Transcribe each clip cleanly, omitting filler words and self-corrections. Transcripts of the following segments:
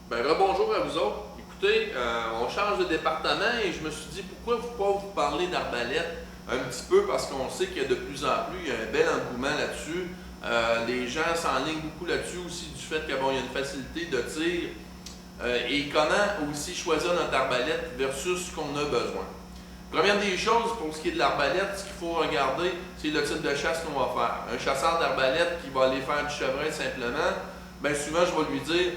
Ben, rebonjour à vous autres. Écoutez, on change de département et je me suis dit pourquoi pas vous parler d'arbalète un petit peu parce qu'on sait qu'il y a de plus en plus, il y a un bel engouement là-dessus. Les gens s'enlignent beaucoup là-dessus aussi du fait qu'il y a une facilité de tir et comment aussi choisir notre arbalète versus ce qu'on a besoin. Première des choses, pour ce qui est de l'arbalète, ce qu'il faut regarder, c'est le type de chasse qu'on va faire. Un chasseur d'arbalète qui va aller faire du chevreuil simplement, bien souvent je vais lui dire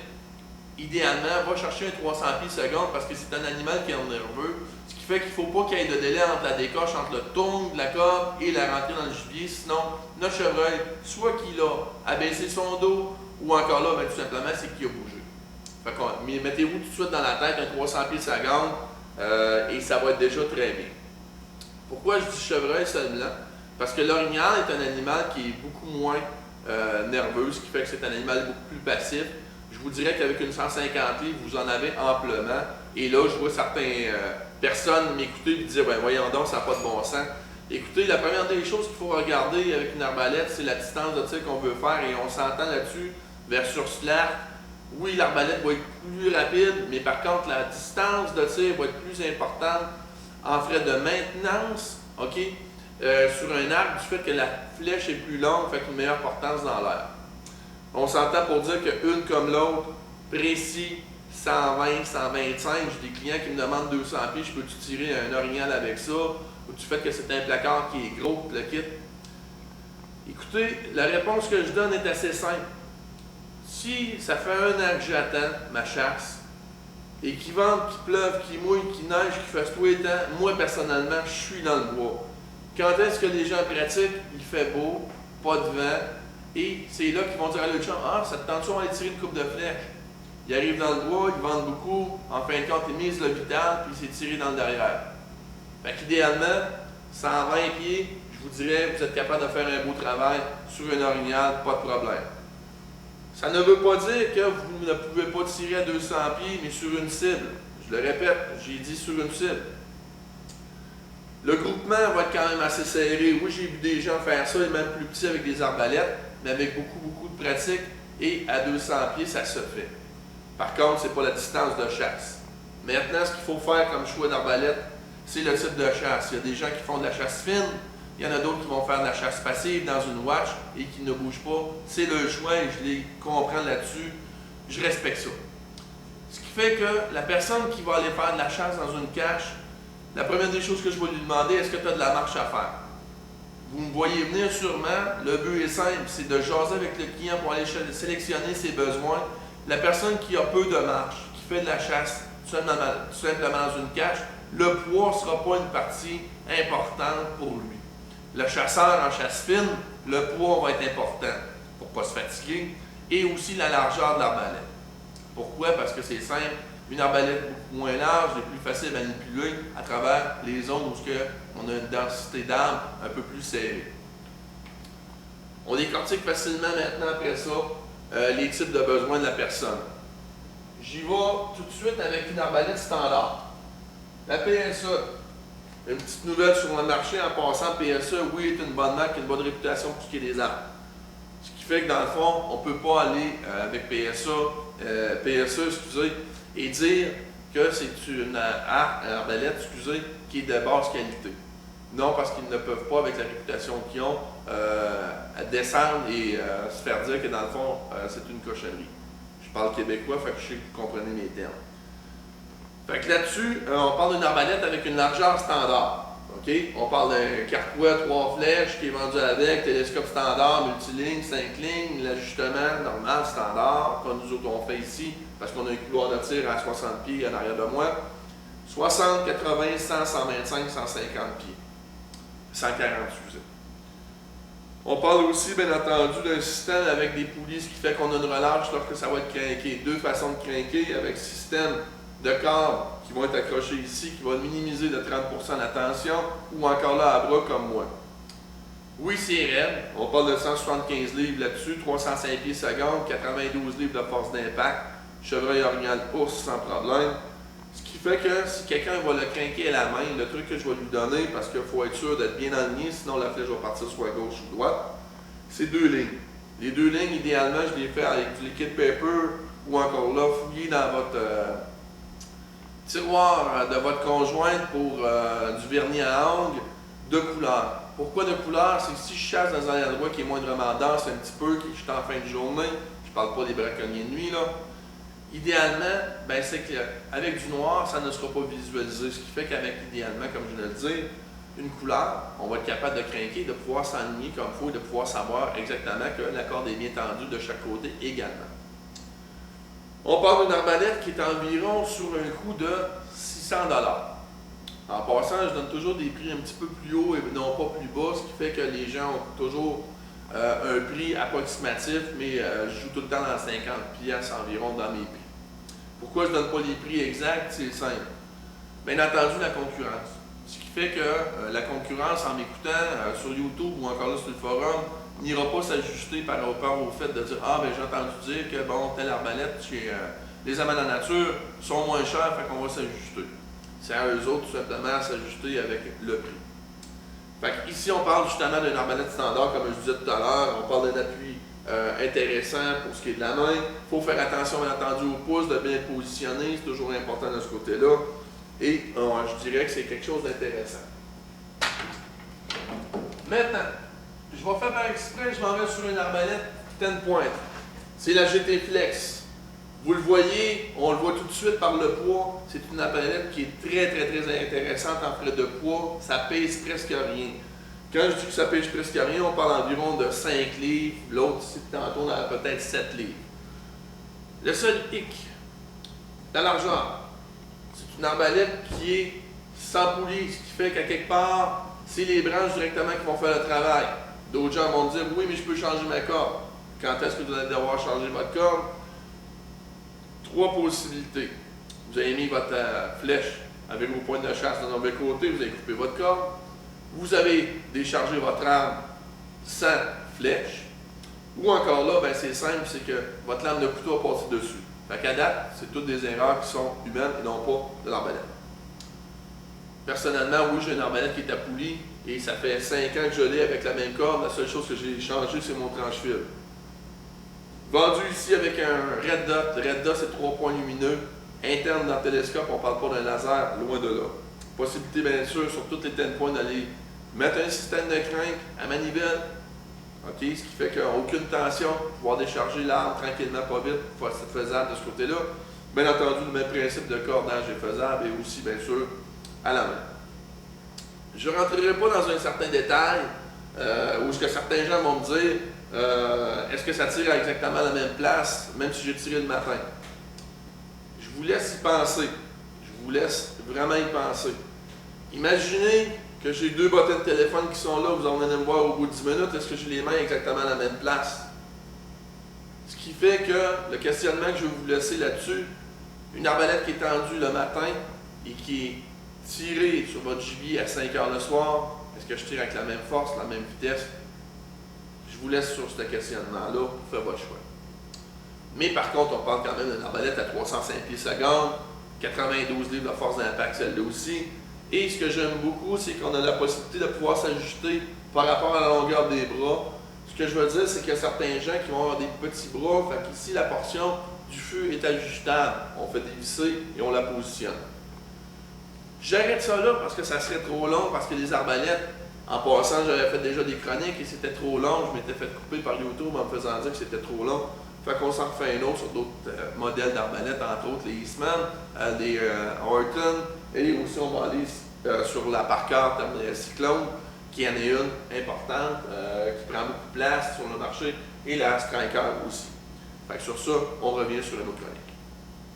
idéalement, va chercher un 300 pieds secondes parce que c'est un animal qui est nerveux. Ce qui fait qu'il ne faut pas qu'il y ait de délai entre la décoche, entre le tourne de la corde et la rentrée dans le gibier. Sinon, notre chevreuil, soit qu'il a abaissé son dos ou encore là, ben, tout simplement, c'est qu'il a bougé. Fait que, mettez-vous tout de suite dans la tête un 300 pieds secondes et ça va être déjà très bien. Pourquoi je dis chevreuil seulement? Parce que l'orignal est un animal qui est beaucoup moins nerveux, ce qui fait que c'est un animal beaucoup plus passif. Je vous dirais qu'avec une 150 livres, vous en avez amplement. Et là, je vois certaines personnes m'écouter et dire, ben voyons donc, ça n'a pas de bon sens. Écoutez, la première des choses qu'il faut regarder avec une arbalète, c'est la distance de tir qu'on veut faire et on s'entend là-dessus versus l'arc. Oui, l'arbalète va être plus rapide, mais par contre, la distance de tir va être plus importante en frais de maintenance, OK, sur un arc du fait que la flèche est plus longue, fait une meilleure portance dans l'air. On s'entend pour dire qu'une comme l'autre, précis, 120, 125, j'ai des clients qui me demandent 200 pieds, je peux-tu tirer un orignal avec ça, ou du fait que c'est un placard qui est gros, le kit. Écoutez, la réponse que je donne est assez simple. Si ça fait un an que j'attends ma chasse, et qu'il vente, qu'il pleuve, qu'il mouille, qu'il neige, qu'il fasse tout le temps, moi personnellement, je suis dans le bois. Quand est-ce que les gens pratiquent? Il fait beau, pas de vent, et c'est là qu'ils vont dire à l'autre chum, ah, ça te tente-tu, on va aller tirer une coupe de flèche. Ils arrivent dans le bois, ils vendent beaucoup, en fin de compte, ils misent le vital, puis c'est tiré dans le derrière. Fait qu'idéalement, 120 pieds, je vous dirais, vous êtes capable de faire un beau travail sur un orignal, pas de problème. Ça ne veut pas dire que vous ne pouvez pas tirer à 200 pieds, mais sur une cible. Je le répète, j'ai dit sur une cible. Le groupement va être quand même assez serré. Oui, j'ai vu des gens faire ça, et même plus petits avec des arbalètes, mais avec beaucoup de pratique, et à 200 pieds, ça se fait. Par contre, ce n'est pas la distance de chasse. Maintenant, ce qu'il faut faire comme choix d'arbalète, c'est le type de chasse. Il y a des gens qui font de la chasse fine, il y en a d'autres qui vont faire de la chasse passive dans une watch et qui ne bougent pas. C'est le choix et je les comprends là-dessus. Je respecte ça. Ce qui fait que la personne qui va aller faire de la chasse dans une cache, la première des choses que je vais lui demander, est-ce que tu as de la marche à faire? Vous me voyez venir sûrement, le but est simple, c'est de jaser avec le client pour aller sélectionner ses besoins. La personne qui a peu de marche, qui fait de la chasse tout simplement dans une cache, le poids ne sera pas une partie importante pour lui. Le chasseur en chasse fine, le poids va être important pour ne pas se fatiguer et aussi la largeur de l'arbalète. Pourquoi? Parce que c'est simple, une arbalète beaucoup moins large est plus facile à manipuler à travers les zones où on a une densité d'armes un peu plus serrée. On décortique facilement maintenant après ça les types de besoins de la personne. J'y vais tout de suite avec une arbalète standard. La PSA. Une petite nouvelle sur le marché en passant, PSA, oui, est une bonne marque, une bonne réputation pour ce qui est des armes. Ce qui fait que dans le fond, on ne peut pas aller avec PSA, et dire que c'est une arbalète, qui est de basse qualité. Non, parce qu'ils ne peuvent pas, avec la réputation qu'ils ont, descendre et se faire dire que dans le fond, c'est une cochonnerie. Je parle québécois, fait que je sais que vous comprenez mes termes. Fait que là-dessus, on parle d'une arbalète avec une largeur standard. Okay? On parle d'un carquois 3 flèches qui est vendu avec, télescope standard, multiligne, 5 lignes, l'ajustement normal, standard, comme nous autres on fait ici, parce qu'on a un couloir de tir à 60 pieds en arrière de moi. 60, 80, 100, 125, 150 pieds. 140, excusez. On parle aussi, bien entendu, d'un système avec des poulies, ce qui fait qu'on a une relâche lorsque ça va être crinqué. Deux façons de crinquer avec système de cordes qui vont être accrochés ici, qui vont minimiser de 30% la tension, ou encore là à bras comme moi. Oui, c'est raide. On parle de 175 livres là-dessus, 305 pieds secondes, 92 livres de force d'impact, chevreuil orignal ours sans problème. Ce qui fait que si quelqu'un va le crinquer à la main, le truc que je vais lui donner, parce qu'il faut être sûr d'être bien aligné, sinon la flèche va partir soit à gauche ou droite, c'est 2 lignes. Les 2 lignes, idéalement, je les fais avec du liquid paper ou encore là, fouillez dans votre tiroir de votre conjointe pour du vernis à ongles de couleur. Pourquoi de couleur? C'est que si je chasse dans un endroit qui est moindrement dense un petit peu, que je suis en fin de journée, je parle pas des braconniers de nuit, là, idéalement, ben c'est qu'avec du noir, ça ne sera pas visualisé. Ce qui fait qu'avec, idéalement, comme je viens de le dire, une couleur, on va être capable de craquer, de pouvoir s'aligner comme il faut et de pouvoir savoir exactement que la corde est bien tendue de chaque côté également. On parle d'une arbalète qui est environ sur un coût de 600 $. En passant, je donne toujours des prix un petit peu plus hauts et non pas plus bas, ce qui fait que les gens ont toujours un prix approximatif, mais je joue tout le temps dans 50 pièces environ dans mes prix. Pourquoi je ne donne pas les prix exacts? C'est simple. Bien entendu, la concurrence. Ce qui fait que la concurrence, en m'écoutant sur YouTube ou encore là sur le forum, n'ira pas s'ajuster par rapport au fait de dire « Ah, ben j'ai entendu dire que bon, telle arbalète chez les amants de la nature sont moins chers, fait qu'on va s'ajuster. » C'est à eux autres tout simplement à s'ajuster avec le prix. Fait que ici, on parle justement d'une arbalète standard, comme je disais tout à l'heure. On parle d'un appui intéressant pour ce qui est de la main. Il faut faire attention, bien entendu, au pouce, de bien positionner. C'est toujours important de ce côté-là. Et je dirais que c'est quelque chose d'intéressant. Maintenant, je vais faire par exprès, je m'en vais sur une arbalète 10 pointe. C'est la GT Flex. Vous le voyez, on le voit tout de suite par le poids. C'est une arbalète qui est très intéressante en frais de poids. Ça pèse presque rien. Quand je dis que ça pèse presque rien, on parle environ de 5 livres. L'autre, c'est tantôt dans peut-être 7 livres. Le seul hic, la largeur. C'est une arbalète qui est sans poulie, ce qui fait qu'à quelque part, c'est les branches directement qui vont faire le travail. D'autres gens vont dire, oui, mais je peux changer ma corde. Quand est-ce que vous allez devoir changer votre corde? 3 possibilités. Vous avez mis votre flèche avec vos pointes de chasse d'un mauvais côté, vous avez coupé votre corde. Vous avez déchargé votre arme sans flèche. Ou encore là, ben c'est simple, c'est que votre lame de couteau a passé dessus. Fait qu'à date, c'est toutes des erreurs qui sont humaines et non pas de l'arbalète. Personnellement, oui, j'ai une arbalète qui est à poulie et ça fait 5 ans que je l'ai avec la même corde. La seule chose que j'ai changé, c'est mon tranche-fil. Vendu ici avec un Red Dot. Le Red Dot, c'est 3 points lumineux. Interne dans le télescope, on ne parle pas d'un laser, loin de là. Possibilité, bien sûr, sur toutes les 10 points d'aller mettre un système de crank à manivelle. OK, ce qui fait qu'il n'y a aucune tension, pouvoir décharger l'arme tranquillement, pas vite, c'est faisable de ce côté-là. Bien entendu, le même principe de cordage est faisable et aussi, bien sûr, à la main. Je ne rentrerai pas dans un certain détail où ce que certains gens vont me dire est-ce que ça tire à exactement la même place, même si j'ai tiré le matin. Je vous laisse y penser. Je vous laisse vraiment y penser. Imaginez que j'ai 2 bottins de téléphone qui sont là, vous en venez me voir au bout de 10 minutes, est-ce que je les mets exactement à la même place? Ce qui fait que le questionnement que je vais vous laisser là-dessus, une arbalète qui est tendue le matin et qui est tirée sur votre gibier à 5 heures le soir, est-ce que je tire avec la même force, la même vitesse? Je vous laisse sur ce questionnement-là pour faire votre choix. Mais par contre, on parle quand même d'une arbalète à 305 pieds secondes, 92 livres de force d'impact, celle-là aussi. Et ce que j'aime beaucoup, c'est qu'on a la possibilité de pouvoir s'ajuster par rapport à la longueur des bras. Ce que je veux dire, c'est qu'il y a certains gens qui vont avoir des petits bras, fait qu'ici, la portion du feu est ajustable. On fait dévisser et on la positionne. J'arrête ça là parce que ça serait trop long, parce que les arbalètes, en passant, j'avais fait déjà des chroniques et c'était trop long. Je m'étais fait couper par YouTube en me faisant dire que c'était trop long. Fait qu'on s'en refait un autre sur d'autres modèles d'arbalètes, entre autres les Eastman, les Horton, et aussi on va aller sur la Parker Cyclone, qui en est une importante, qui prend beaucoup de place sur le marché, et la Striker aussi. Fait que sur ça, on revient sur une autre chronique.